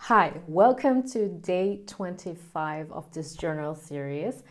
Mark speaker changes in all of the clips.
Speaker 1: Hi, welcome to day 25 of this journal series.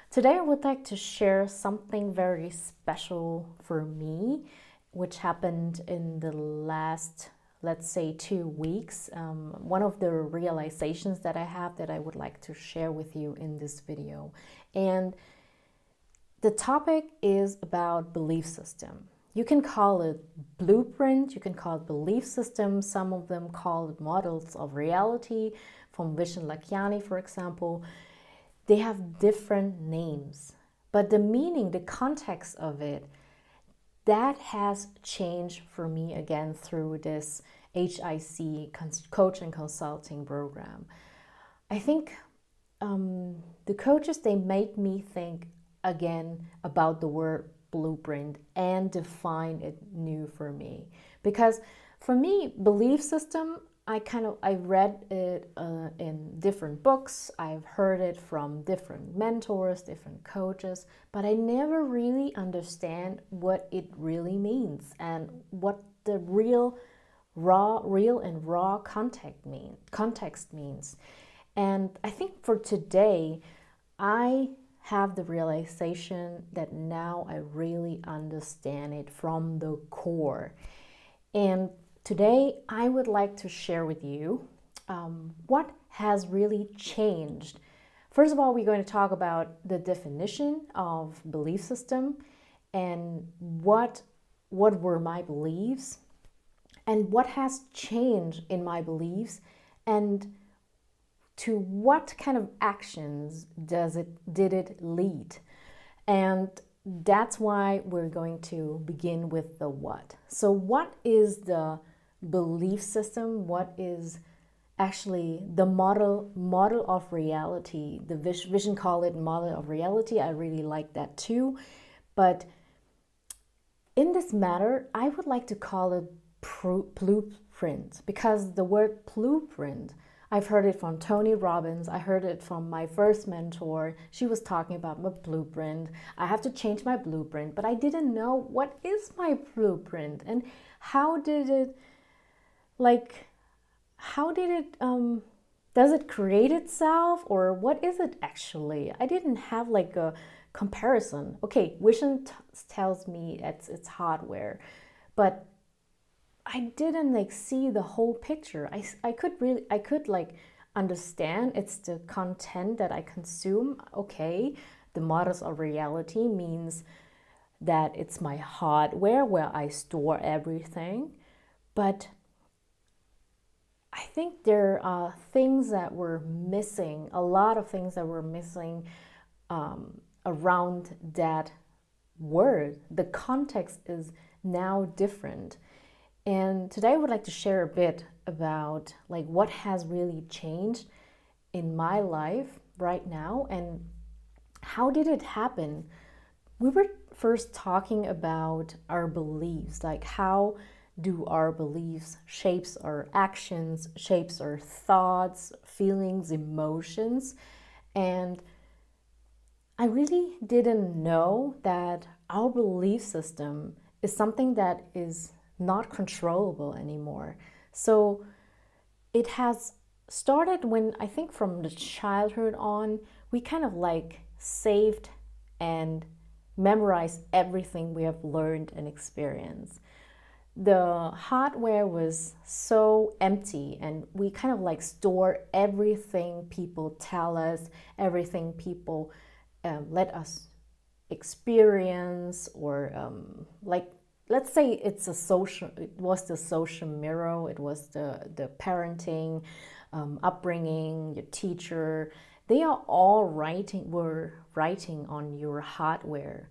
Speaker 1: Today I would like to share something very special for me, which happened in the last, let's say, 2 weeks. One of the realizations that I have that I would like to share with you in this video. And the topic is about belief system. You can call it blueprint, you can call it belief system. Some of them call it models of reality, from Vishen Lakiani, for example. They have different names, but the meaning, the context of it, that has changed for me again through this HIC coach and consulting program. I think the coaches, they made me think again about the word blueprint and define it new for me, because for me, belief system, I read it in different books. I've heard it from different mentors, different coaches, but I never really understand what it really means and what the real and raw context means. And I think for today, I have the realization that now I really understand it from the core. And today I would like to share with you what has really changed. First of all, we're going to talk about the definition of belief system and what were my beliefs and what has changed in my beliefs, and to what kind of actions did it lead. And that's why we're going to begin with the what. So what is the belief system? What is actually the model of reality? The Vision call it model of reality. I really like that too. But in this matter, I would like to call it blueprint, because the word blueprint, I've heard it from Tony Robbins. I heard it from my first mentor. She was talking about my blueprint. I have to change my blueprint, but I didn't know what is my blueprint and how did it, does it create itself, or what is it actually? I didn't have like a comparison. Okay, Vision tells me it's hardware, but I didn't see the whole picture. I could understand it's the content that I consume. Okay, the models of reality means that it's my hardware where I store everything. But I think there are things that were missing, a lot of things that were missing around that word. The context is now different. And today I would like to share a bit about what has really changed in my life right now and how did it happen. We were first talking about our beliefs, like how do our beliefs shapes our actions, shapes our thoughts, feelings, emotions. And I really didn't know that our belief system is something that is not controllable anymore. So it has started when, I think from the childhood on, we kind of saved and memorized everything we have learned and experienced. The hardware was so empty, and we kind of store everything people tell us, everything people let us experience, or let's say it was the social mirror, it was the parenting, upbringing, your teacher. They are all were writing on your hardware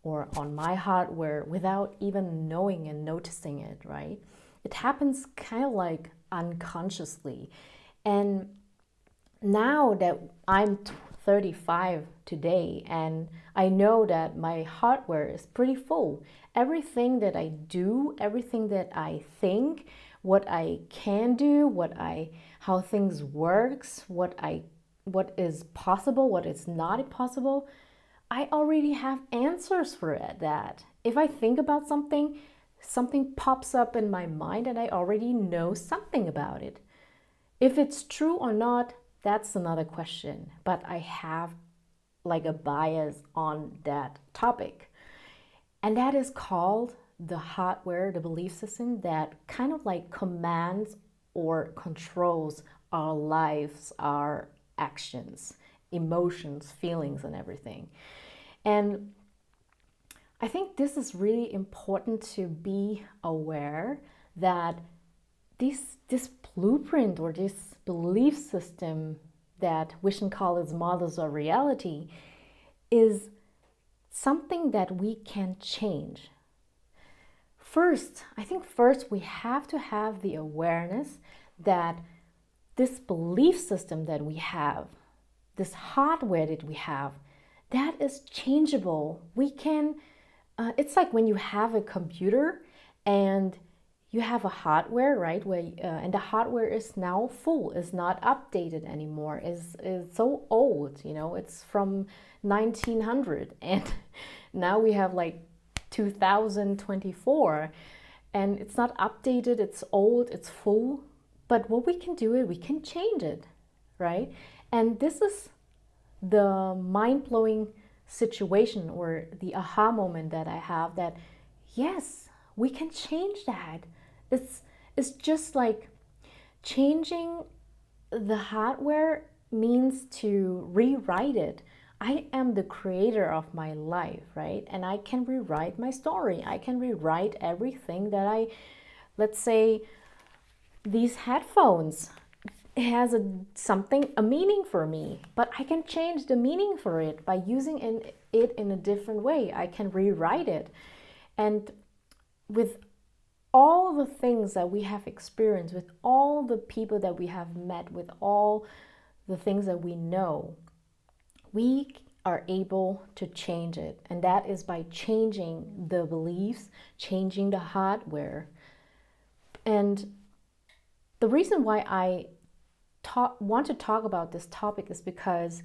Speaker 1: or on my hardware without even knowing and noticing it, right? It happens kind of unconsciously. And now that I'm 35 today, and I know that my hardware is pretty full. Everything that I do, everything that I think, what I can do, how things works, what is possible, what is not possible, I already have answers for that. If I think about something pops up in my mind and I already know something about it. If it's true or not, that's another question. But I have like a bias on that topic. And that is called the hardware, the belief system that kind of like commands or controls our lives, our actions, emotions, feelings, and everything. And I think this is really important to be aware that this blueprint or this belief system that Vision calls models of reality is something that we can change. I think first we have to have the awareness that this belief system that we have, this hardware that we have, that is changeable. We can, it's like when you have a computer and you have a hardware, right? And the hardware is now full, is not updated anymore, is so old, it's from 1900, and now we have like 2024, and it's not updated, it's old, it's full. But what we can do is we can change it, right? And this is the mind-blowing situation or the aha moment that I have, that yes, we can change that. It's just like changing the hardware means to rewrite it. I am the creator of my life, right? And I can rewrite my story. I can rewrite everything that let's say these headphones, it has a meaning for me, but I can change the meaning for it by using it in a different way. I can rewrite it. And with all the things that we have experienced, with all the people that we have met, with all the things that we know, we are able to change it. And that is by changing the beliefs, changing the hardware. And the reason why I want to talk about this topic is because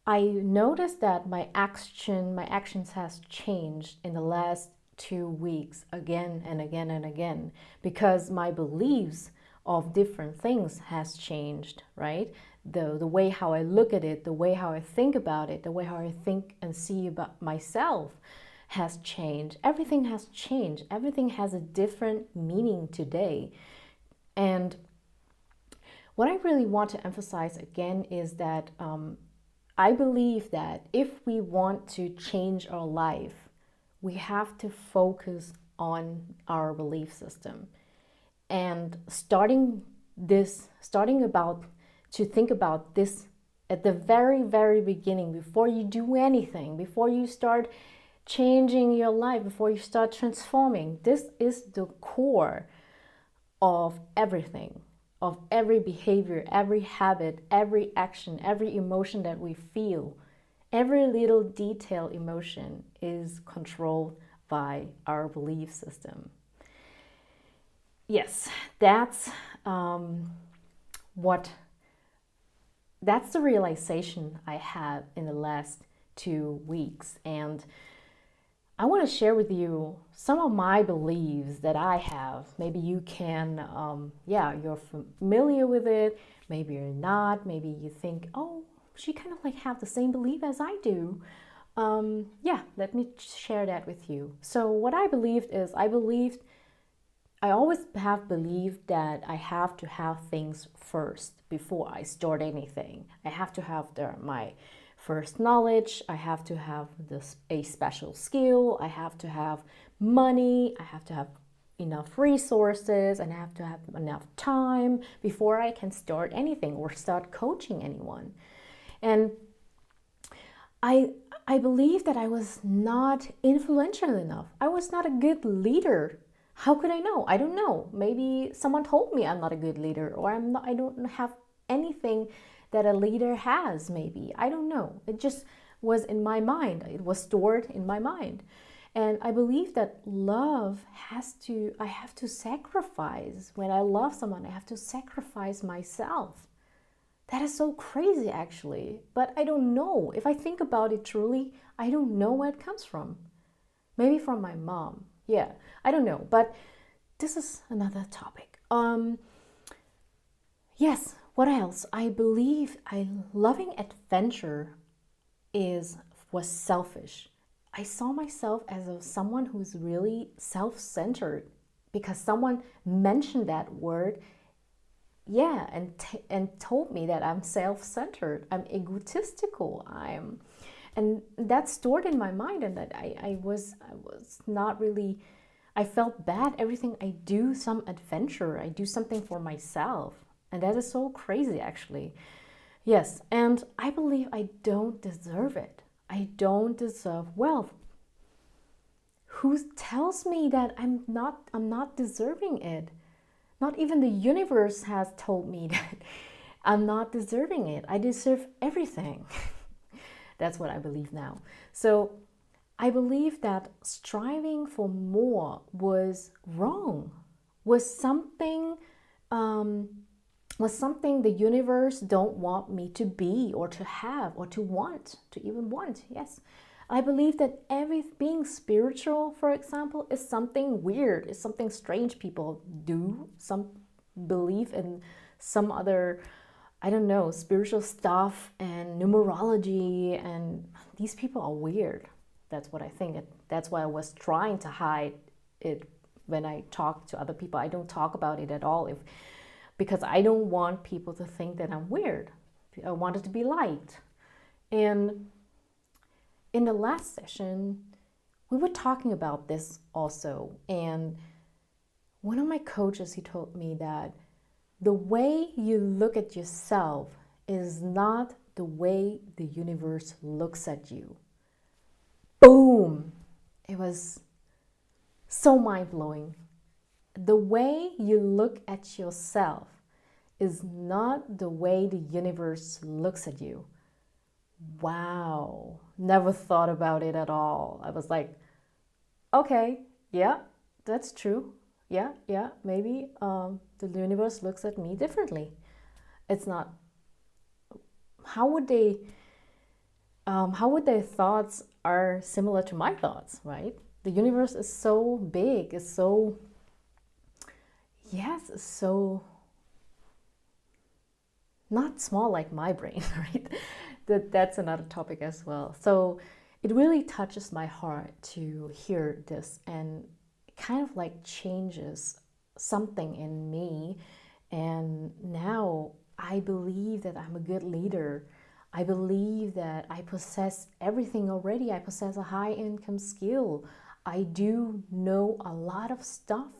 Speaker 1: I noticed that my actions has changed in the last 2 weeks again and again and again, because my beliefs of different things has changed, right? The way how I look at it, the way how I think about it, the way how I think and see about myself has changed. Everything has changed. Everything has a different meaning today. And what I really want to emphasize again is that I believe that if we want to change our life, we have to focus on our belief system. And starting about to think about this at the very, very beginning, before you do anything, before you start changing your life, before you start transforming, this is the core of everything, of every behavior, every habit, every action, every emotion that we feel. Every little detail emotion is controlled by our belief system. Yes, that's the realization I had in the last 2 weeks. And I want to share with you some of my beliefs that I have. Maybe you can, you're familiar with it. Maybe you're not. Maybe you think, oh, she kind of like have the same belief as I do. Let me share that with you. So what I believed is, I always have believed that I have to have things first before I start anything. I have to have my first knowledge. I have to have a special skill. I have to have money. I have to have enough resources, and I have to have enough time before I can start anything or start coaching anyone. And I believe that I was not influential enough. I was not a good leader. How could I know? I don't know. Maybe someone told me I'm not a good leader, or I don't have anything that a leader has, maybe. I don't know. It just was in my mind. It was stored in my mind. And I believe that I have to sacrifice. When I love someone, I have to sacrifice myself. That is so crazy, actually. But I don't know. If I think about it truly, I don't know where it comes from. Maybe from my mom. Yeah, I don't know. But this is another topic. Yes, what else? I believe loving adventure was selfish. I saw myself as someone who's really self-centered because someone mentioned that word, yeah, and told me that I'm self-centered, I'm egotistical, and that stored in my mind, and that I was not really. I felt bad. Everything I do, some adventure, I do something for myself, and that is so crazy, actually. Yes, and I believe I don't deserve it. I don't deserve wealth. Who tells me that I'm not deserving it? Not even the universe has told me that I'm not deserving it. I deserve everything. That's what I believe now. So I believe that striving for more was wrong, was something um, was something the universe don't want me to be or to have or to want, to even want. Yes. I believe that every being spiritual, for example, is something weird, is something strange people do. Some believe in some other, I don't know, spiritual stuff and numerology, and these people are weird. That's what I think. That's why I was trying to hide it when I talk to other people. I don't talk about it at all because I don't want people to think that I'm weird. I want it to be liked. And in the last session, we were talking about this also. And one of my coaches, he told me that the way you look at yourself is not the way the universe looks at you. Boom! It was so mind blowing. The way you look at yourself is not the way the universe looks at you. Wow, never thought about it at all. I was like, okay, yeah, that's true. Yeah, maybe the universe looks at me differently. It's not. How would they? How would their thoughts are similar to my thoughts, right? The universe is so big. It's so, yes, it's so not small like my brain, right? That's another topic as well. So it really touches my heart to hear this, and it kind of like changes something in me. And now I believe that I'm a good leader. I believe that I possess everything already. I possess a high income skill. I do know a lot of stuff.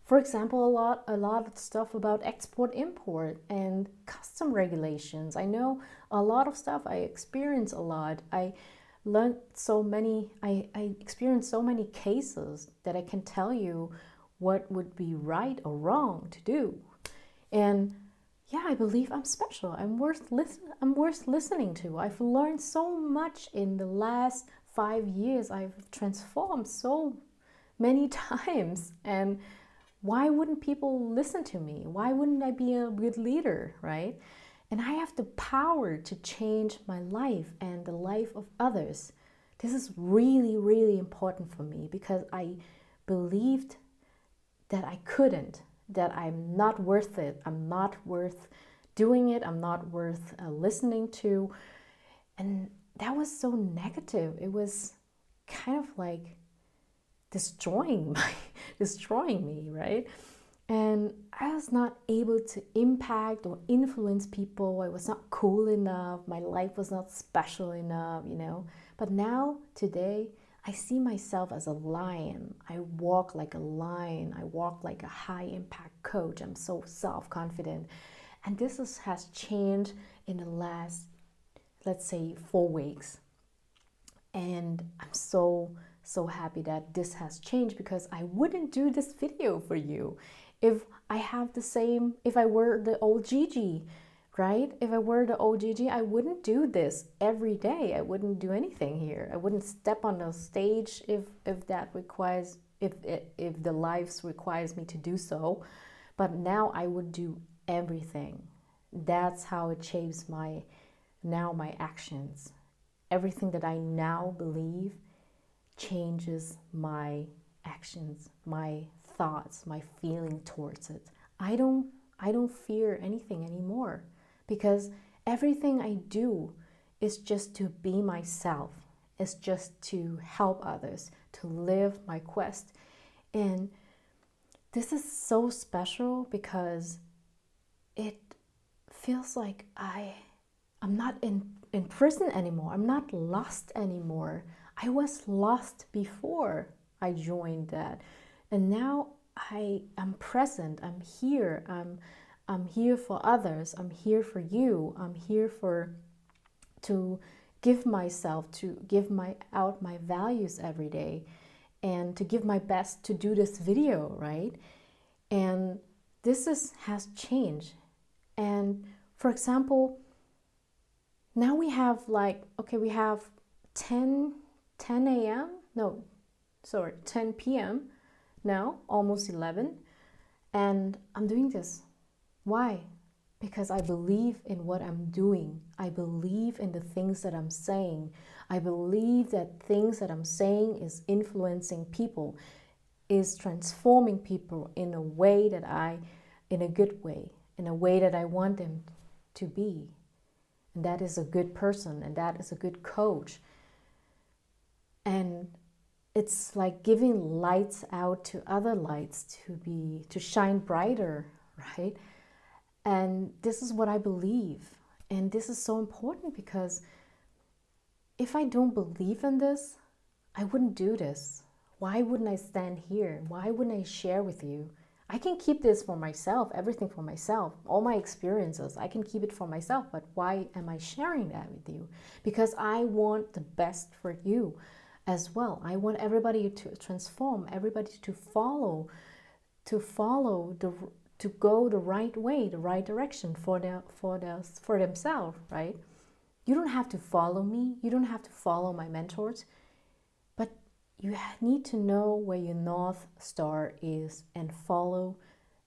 Speaker 1: For example, a lot of stuff about export import and custom regulations. I know a lot of stuff. I experience a lot. I learned so many. I experienced so many cases that I can tell you what would be right or wrong to do. And yeah, I believe I'm special. I'm worth listening to. I've learned so much in the last 5 years. I've transformed so many times, and why wouldn't people listen to me? Why wouldn't I be a good leader, right? And I have the power to change my life and the life of others. This is really, really important for me because I believed that I couldn't, that I'm not worth it. I'm not worth doing it. I'm not worth listening to. And that was so negative. It was kind of like destroying destroying me, right? And I was not able to impact or influence people. I was not cool enough. My life was not special enough. But now, today, I see myself as a lion. I walk like a lion. I walk like a high impact coach. I'm so self confident. And has changed in the last, let's say, 4 weeks. And I'm so happy that this has changed, because I wouldn't do this video for you if if I were the old Gigi, right? If I were the old Gigi, I wouldn't do this every day. I wouldn't do anything here. I wouldn't step on the stage if that requires, if the lives requires me to do so. But now I would do everything. That's how it shapes my actions. Everything that I now believe changes my actions, my thoughts, my feeling towards it. I I don't fear anything anymore, because everything I do is just to be myself. It's just to help others, to live my quest. And this is so special because it feels like I'm not in prison anymore. I'm not lost anymore. I was lost before I joined that. And now I am present. I'm here. I'm here for others. I'm here for you. I'm here to give myself, to give out my values every day, and to give my best to do this video, right? And this has changed. And for example, now we have we have 10 a.m. No, sorry, 10 p.m. now, almost 11. And I'm doing this. Why? Because I believe in what I'm doing. I believe in the things that I'm saying. I believe that things that I'm saying is influencing people, is transforming people in a way in a good way, in a way that I want them to be. And that is a good person, and that is a good coach. And it's like giving lights out to other lights to shine brighter, right? And this is what I believe. And this is so important, because if I don't believe in this, I wouldn't do this. Why wouldn't I stand here? Why wouldn't I share with you? I can keep this for myself, everything for myself, all my experiences. I can keep it for myself, but why am I sharing that with you? Because I want the best for you as well. I want everybody to transform, everybody to go the right way, the right direction for themselves, right? You don't have to follow me. You don't have to follow my mentors, but you need to know where your North Star is and follow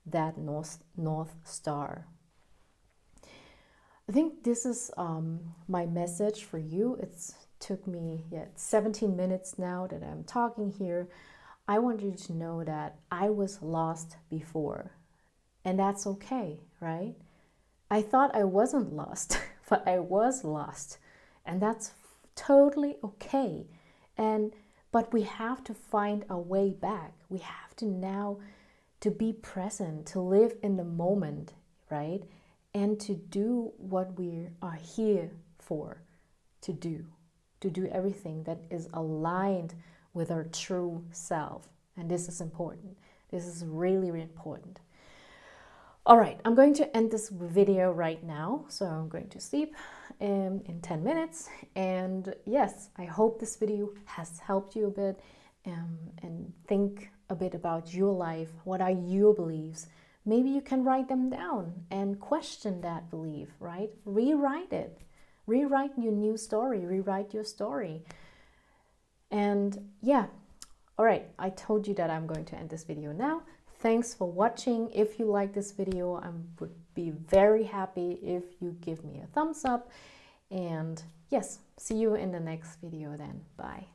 Speaker 1: that North Star. I think this is my message for you. It's took me 17 minutes now that I'm talking here. I want you to know that I was lost before, and that's okay, right? I thought I wasn't lost, but I was lost, and that's totally okay. But we have to find a way back. We have to now to be present, to live in the moment, right? And to do what we are here for, to do everything that is aligned with our true self. And this is important. This is really, really important. All right, I'm going to end this video right now. So I'm going to sleep in 10 minutes. And yes, I hope this video has helped you a bit, and think a bit about your life. What are your beliefs? Maybe you can write them down and question that belief, right? Rewrite it. Rewrite your new story. Rewrite your story. And yeah, all right, I told you that I'm going to end this video now. Thanks for watching. If you like this video, I would be very happy if you give me a thumbs up. And yes, see you in the next video then. Bye.